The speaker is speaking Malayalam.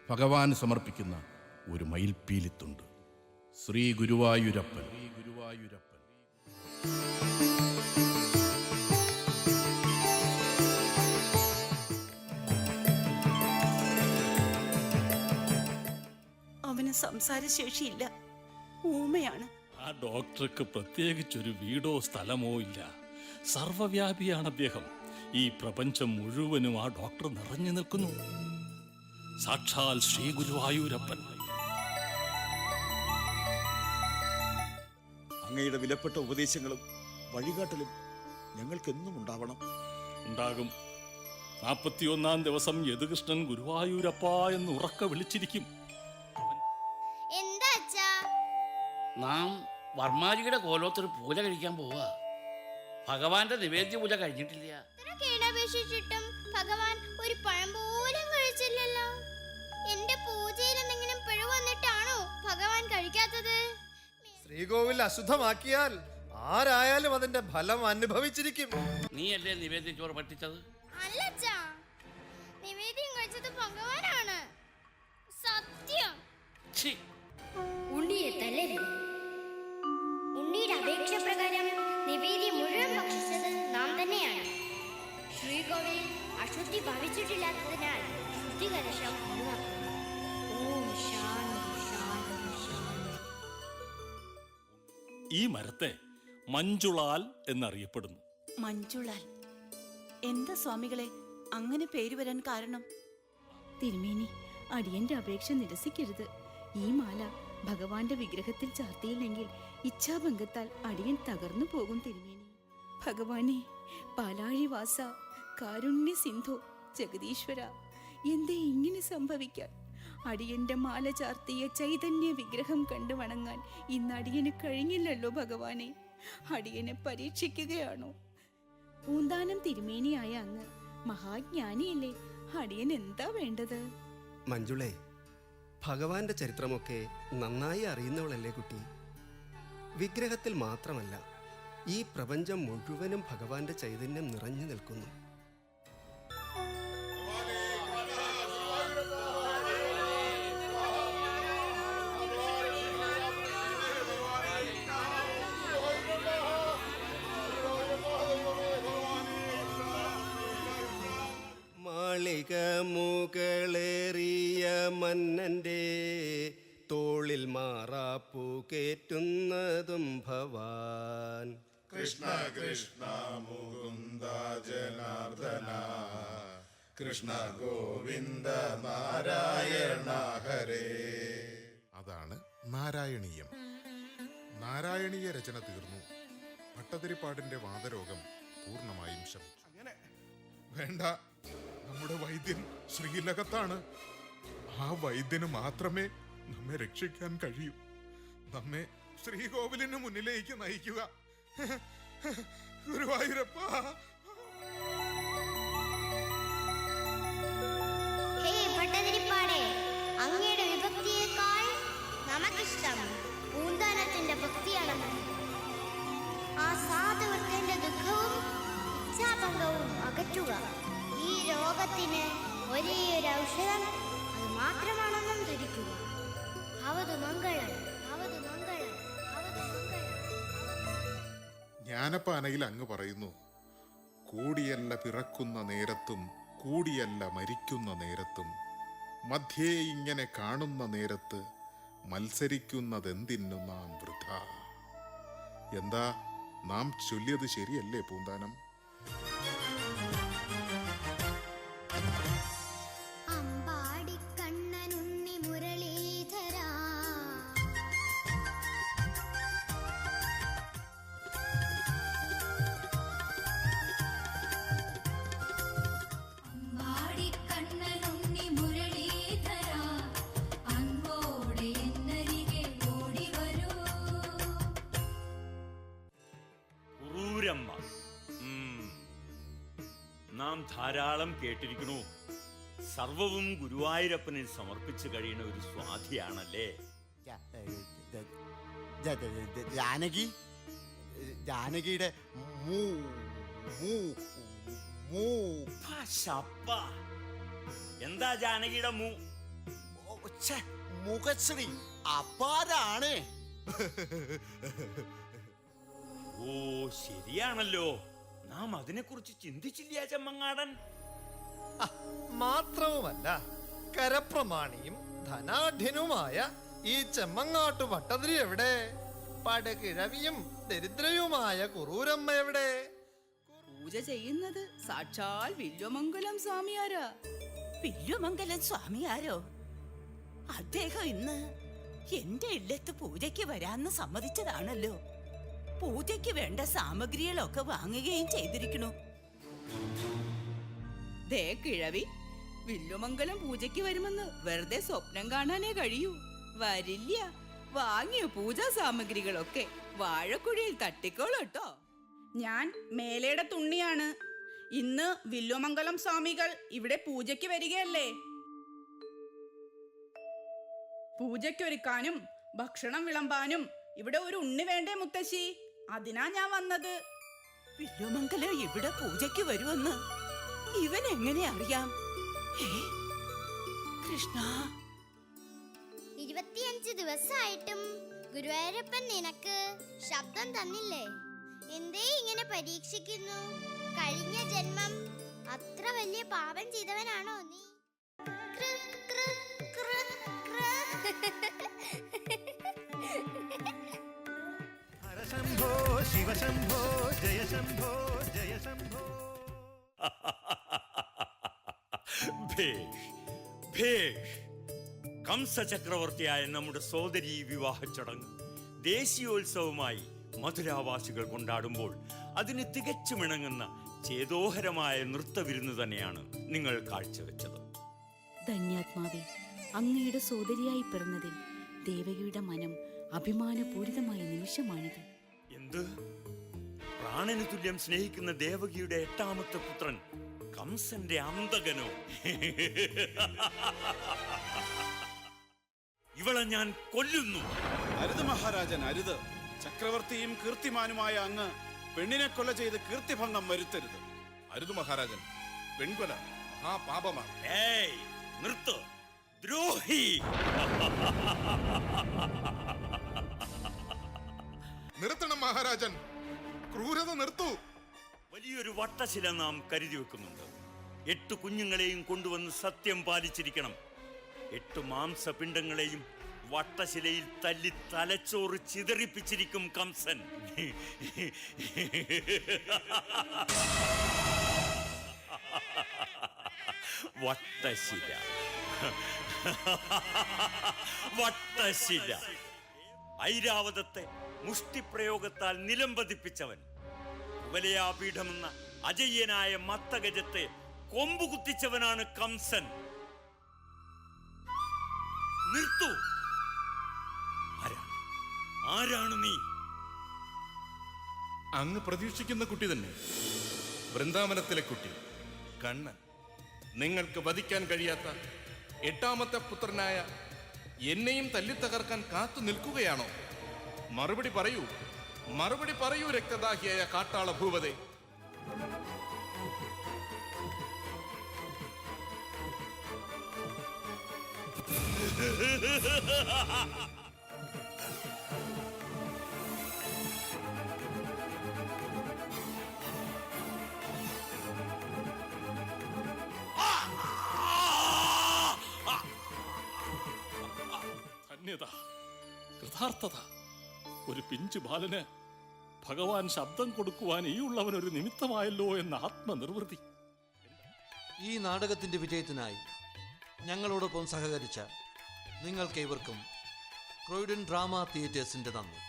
ഭഗവാന് സമർപ്പിക്കുന്ന ഒരു മയിൽപ്പീലിത്തുണ്ട്. ശ്രീ ഗുരുവായൂരപ്പൻ. അവന് സംസാരശേഷിയില്ല, ഊമയാണ്. ആ ഡോക്ടർക്ക് പ്രത്യേകിച്ചൊരു വീടോ സ്ഥലമോ ഇല്ല. സർവവ്യാപിയാണ് അദ്ദേഹം. ഈ പ്രപഞ്ചം മുഴുവനും ആ ഡോക്ടർ നിറഞ്ഞു നിൽക്കുന്നു. സാക്ഷാൽ ശ്രീ ഗുരുവായൂരപ്പൻ. അങ്ങയുടെ വിലപ്പെട്ട ഉപദേശങ്ങളും വഴികാട്ടലും ഞങ്ങൾക്കെന്നും ഉണ്ടാവണം. ഉണ്ടാകും. 41-ാം ദിവസം യദുകൃഷ്ണൻ ഗുരുവായൂരപ്പ എന്ന് ഉറക്കെ വിളിച്ചിരിക്കും. എന്താ അച്ഛാ? നാം വർമാജിയുടെ കോലോത്തൊരു പൂജ കഴിക്കാൻ പോവാ. ഭഗവാന്റെ നിവേദ്യ പൂജ കഴിഞ്ഞിട്ടില്ല. കേണപേക്ഷിച്ചിട്ടും ഭഗവാൻ ഒരു പഴം പോലും കഴിച്ചില്ലല്ലോ. എന്റെ പൂജയിൽ എന്തെങ്കിലും പിഴവ് വന്നിട്ടാണോ ഭഗവാൻ കഴിക്കാത്തത്? ശ്രീകോവിൽ അശുദ്ധമാക്കിയാൽ ആരായാലും അതിന്റെ ഫലം അനുഭവിച്ചിരിക്കും. നീയല്ലേ നിവേദ്യ ചോറ് പറ്റിച്ചത്? അല്ല അച്ഛാ, നിവേദ്യം കഴിച്ചത് ഭഗവാനാണ്. സത്യം. ഉണ്ണിയെ തല്ലരുത്. ഉണ്ണിയുടെ അപേക്ഷ പ്രകാരം നിവേദ്യം മുഴുവൻ ഭക്ഷിച്ചത് നാം തന്നെയാണ്. ശ്രീകോവിൽ അശുദ്ധി ഭവിച്ചിട്ടില്ലാത്തതിനാൽ ശുദ്ധികലശം ഒഴിവാക്കുന്നു. ഓം ശാന്തി ശാന്തി ശാന്തി. ഈ മരത്തെ മഞ്ജുളാൽ എന്നറിയപ്പെടുന്നു. മഞ്ജുളാൽ. എന്താ സ്വാമികളെ അങ്ങനെ പേര് വരാൻ കാരണം? തിരുമേനി, അടിയന്റെ അപേക്ഷ നിരസിക്കരുത്. ഈ മാല ഭഗവാന്റെ വിഗ്രഹത്തിൽ ചാർത്തിയില്ലെങ്കിൽ ഇച്ഛാഭംഗത്താൽ അടിയൻ തകർന്നു പോകും തിരുമേനി. ഭഗവാനെ, പാലാഴിവാസ, കാരുണ്യ സിന്ധു, ജഗദീശ്വര, എന്തേ ഇങ്ങനെ സംഭവിക്കാൻ? അടിയന്റെ മാല ചാർത്തിയ ചൈതന്യ വിഗ്രഹം കണ്ടു വണങ്ങാൻ ഇന്ന് അടിയന് കഴിഞ്ഞില്ലല്ലോ ഭഗവാനെ. അടിയനെ പരീക്ഷിക്കുകയാണോ? പൂന്താനം തിരുമേനിയായ അങ്ങ് മഹാജ്ഞാനിയല്ലേ, അടിയൻ എന്താ വേണ്ടത്? മഞ്ജുളെ, ഭഗവാന്റെ ചരിത്രമൊക്കെ നന്നായി അറിയുന്നവളല്ലേ കുട്ടി? വിഗ്രഹത്തിൽ മാത്രമല്ല, ഈ പ്രപഞ്ചം മുഴുവനും ഭഗവാന്റെ ചൈതന്യം നിറഞ്ഞു നിൽക്കുന്നു. മാളിക മുകളേറിയ മന്നന്റെ തോളിൽ മാറാപ്പു കേറ്റുന്നതും ഭവാൻ. കൃഷ്ണ കൃഷ്ണ മുകുന്ദ ജനാർദ്ദന, കൃഷ്ണ ഗോവിന്ദ നാരായണ ഹരേ. അതാണ് നാരായണീയം. നാരായണീയ രചന തീർന്നു. ഭട്ടതിരിപ്പാടിന്റെ വാതരോഗം പൂർണ്ണമായും ശമിച്ചു. വേണ്ട, നമ്മുടെ വൈദ്യൻ ശ്രീലകത്താണ്. ആ വൈദ്യന് മാത്രമേ നമ്മെ രക്ഷിക്കാൻ കഴിയൂ. നമ്മെ ശ്രീകോവിലിന് മുന്നിലേക്ക് നയിക്കുക. ഗുരുവായൂരപ്പ. ഹേ ഭട്ടതിരിപ്പാടേ, അങ്ങയുടെ വിഭക്തിയേക്കാൾ നമുക്കിഷ്ടം പൂന്താനത്തിന്റെ ഭക്തിയാണെന്ന്. ആ സാധുവൃത്തിന്റെ ദുഃഖവും ഇച്ഛാഭംഗവും അകറ്റുക. ഈ രോഗത്തിന് ഒരേ ഒരു ഔഷധം അത് മാത്രമാണെന്നും ധരിക്കുക. ഭവതു മംഗളം, ഭവതു മംഗളം, ഭവതു മംഗളം. ജ്ഞാനപ്പാനയിൽ അങ്ങ് പറയുന്നു, കൂടിയല്ല പിറക്കുന്ന നേരത്തും കൂടിയല്ല മരിക്കുന്ന നേരത്തും മധ്യേ ഇങ്ങനെ കാണുന്ന നേരത്ത് മത്സരിക്കുന്നതെന്തിനു നാം വൃഥ. എന്താ നാം ചൊല്ലിയത് ശരിയല്ലേ പൂന്താനം? നാം ധാരാളം കേട്ടിരിക്കണു. സർവവും ഗുരുവായൂരപ്പനിൽ സമർപ്പിച്ചു കഴിയുന്ന ഒരു സ്വാധിയാണല്ലേ ജാനകിയുടെ എന്താ ജാനകിയുടെ മുഖശ്രീ അപാരാണ്. ഓ ശരിയാണല്ലോ, നാം അതിനെക്കുറിച്ച് ചിന്തിച്ചില്ല ചെമ്മങ്ങാടൻ. മാത്രവുമല്ല, കരപ്രമാണിയും ധനാഢ്യനുമായ ഈ ചെമ്മങ്ങാട്ടു ഭട്ടതിരി എവിടെ? പടകിഴവിയും ദരിദ്രയുമായ കുറൂരമ്മ എവിടെ? പൂജ ചെയ്യുന്നത് സാക്ഷാൽ വില്വമംഗലം സ്വാമിയാരാ. വില്വമംഗലം സ്വാമിയാരോ? അദ്ദേഹം ഇന്ന് എന്റെ ഇല്ലത്ത് പൂജയ്ക്ക് വരാന്ന് സമ്മതിച്ചതാണല്ലോ. പൂജയ്ക്ക് വേണ്ട സാമഗ്രികളൊക്കെ വാങ്ങുകയും ചെയ്തിരിക്കണു. ദേ കിഴവി, വില്വമംഗലം പൂജയ്ക്ക് വരുമെന്ന് വെറുതെ സ്വപ്നം കാണാനേ കഴിയൂ. വരില്ല. വാങ്ങിയ പൂജാ സാമഗ്രികളൊക്കെ വാഴക്കുഴിയിൽ തട്ടിക്കോളട്ടോ. ഞാൻ മേലയുടെ തുണ്ണിയാണ്. ഇന്ന് വില്വമംഗലം സ്വാമികൾ ഇവിടെ പൂജയ്ക്ക് വരികയല്ലേ? പൂജയ്ക്കൊരുക്കാനും ഭക്ഷണം വിളമ്പാനും ഇവിടെ ഒരു ഉണ്ണി വേണ്ടേ മുത്തശ്ശി? അതിനാ ഞാൻ വന്നത്. വില്വമംഗലം ഇവിടെ പൂജയ്ക്ക് വരുമെന്ന് ഇവൻ എങ്ങനെ അറിയാം? കൃഷ്ണ, 25 ദിവസമായിട്ടും ഗുരുവായൂരപ്പൻ നിനക്ക് ശബ്ദം തന്നില്ലേ? എന്തേ ഇങ്ങനെ പരീക്ഷിക്കുന്നു? കഴിഞ്ഞ ജന്മം അത്ര വലിയ പാപം ചെയ്തവനാണോ നീ? കൃ, കൃ, കൃ, കൃ. ഹരശംഭോ ശിവശംഭോ ജയശംഭോ ജയശംഭോ. ഭേഷ് ഭേഷ്. കംസചക്രവർത്തിയായ നമ്മുടെ സോദരീ വിവാഹ ചടങ്ങ് ദേശീയോത്സവമായി മധുരാവാസികൾ കൊണ്ടാടുമ്പോൾ അതിന് തികച്ചുമിണങ്ങുന്ന ചേതോഹരമായ നൃത്തവിരുന്ന് തന്നെയാണ് നിങ്ങൾ കാഴ്ചവെച്ചത്. ധന്യാത്മാവേ, അങ്ങയുടെ സോദരിയായി പിറന്നതിൽ ദേവകിയുടെ മനം അഭിമാനപൂരിതമായ നിമിഷമാണിത്. എന്ത്? പ്രാണന് തുല്യം സ്നേഹിക്കുന്ന ദേവകിയുടെ 8ാമത്തെ പുത്രൻ കംസന്റെ അന്തകനോ? ഇവളെ ഞാൻ കൊല്ലുന്നു. അരുത് മഹാരാജൻ, അരുത്. ചക്രവർത്തിയും കീർത്തിമാനുമായ അങ്ങ് പെണ്ണിനെ കൊല ചെയ്ത് കീർത്തിഭംഗം വരുത്തരുത്. അരുത് മഹാരാജൻ, പെൺകൊല മഹാപാപമാണ്. ഏയ് നിർത്ത്, ദ്രോഹി! നിർത്തണം മഹാരാജൻ, ക്രൂരത നിർത്തൂ. വലിയൊരു വട്ടശില നാം കരുതി വെക്കുന്നുണ്ട്. 8 കുഞ്ഞുങ്ങളെയും കൊണ്ടുവന്ന് സത്യം പാലിച്ചിരിക്കണം. 8 മാംസപിണ്ഡങ്ങളെയും വട്ടശിലയിൽ തല്ലി തലച്ചോറ് ചിതറിപ്പിച്ചിരിക്കും കംസൻ. വട്ടശില, വട്ടശില. ഐരാവതത്തെ മുഷ്ടിപ്രയോഗത്താൽ നിലംപതിപ്പിച്ചവൻ, കുവലയാപീഠമെന്ന അജയ്യനായ മത്തഗജത്തെ കൊമ്പുകുത്തിച്ചവനാണ് കംസൻ. നിർത്തൂ! ആരാണ് നീ? അങ്ങ് പ്രതീക്ഷിക്കുന്ന കുട്ടി തന്നെ, വൃന്ദാവനത്തിലെ കുട്ടി കണ്ണൻ. നിങ്ങൾക്ക് വധിക്കാൻ കഴിയാത്ത 8ാമത്തെ പുത്രനായ എന്നെയും തല്ലിത്തകർക്കാൻ കാത്തു നിൽക്കുകയാണോ? മറുപടി പറയൂ, മറുപടി പറയൂ രക്തദാഹിയായ കാട്ടാള ഭൂപതേ. ധന്യത, കൃതാർത്ഥത. ഒരു പിഞ്ചു ബാലന് ഭഗവാൻ ശബ്ദം കൊടുക്കുവാൻ ഈ ഉള്ളവനൊരു നിമിത്തമായല്ലോ എന്ന ആത്മനിർവൃതി. ഈ നാടകത്തിന്റെ വിജയത്തിനായി ഞങ്ങളോടൊപ്പം സഹകരിച്ച നിങ്ങൾക്കേവർക്കും ക്രോയിഡൻ ഡ്രാമ തിയേറ്റേഴ്സിന്റെ നന്ദി.